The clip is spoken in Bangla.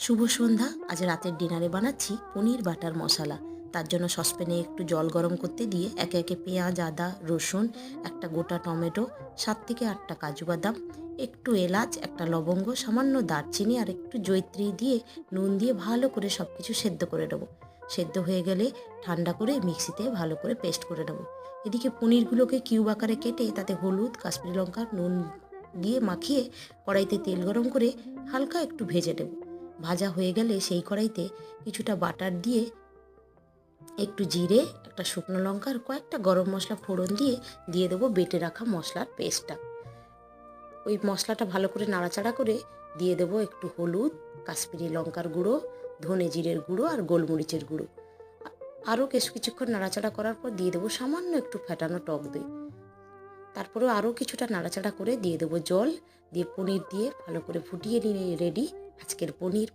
শুভ সন্ধ্যা। আজ রাতের ডিনারে বানাচ্ছি পনির বাটার মশলা। তার জন্য সসপ্যানে একটু জল গরম করতে দিয়ে একে একে পেঁয়াজ, আদা, রসুন, একটা গোটা টমেটো, 7 থেকে 8টা কাজু বাদাম, একটু এলাচ, একটা লবঙ্গ, সামান্য দারচিনি আর একটু জয়িত্রী দিয়ে নুন দিয়ে ভালো করে সব কিছু সেদ্ধ করে নেবো। সেদ্ধ হয়ে গেলে ঠান্ডা করে মিক্সিতে ভালো করে পেস্ট করে নেবো। এদিকে পনিরগুলোকে কিউব আকারে কেটে তাতে হলুদ, কাশ্মীরি লঙ্কা, নুন দিয়ে মাখিয়ে কড়াইতে তেল গরম করে হালকা একটু ভেজে নেব। ভাজা হয়ে গেলে সেই কড়াইতে কিছুটা বাটার দিয়ে একটু জিরে, একটা শুকনো লঙ্কা আর কয়েকটা গরম মশলা ফোড়ন দিয়ে দেবো বেটে রাখা মশলার পেস্টটা। ওই মশলাটা ভালো করে নাড়াচাড়া করে দিয়ে দেবো একটু হলুদ, কাশ্মীরি লঙ্কার গুঁড়ো, ধনে জিরের গুঁড়ো আর গোলমরিচের গুঁড়ো। আরও কিছুক্ষণ নাড়াচাড়া করার পর দিয়ে দেবো সামান্য একটু ফেটানো টক দই। তারপরেও আরও কিছুটা নাড়াচাড়া করে দিয়ে দেবো জল, দিয়ে পনির দিয়ে ভালো করে ফুটিয়ে নিয়ে রেডি আজকের পনির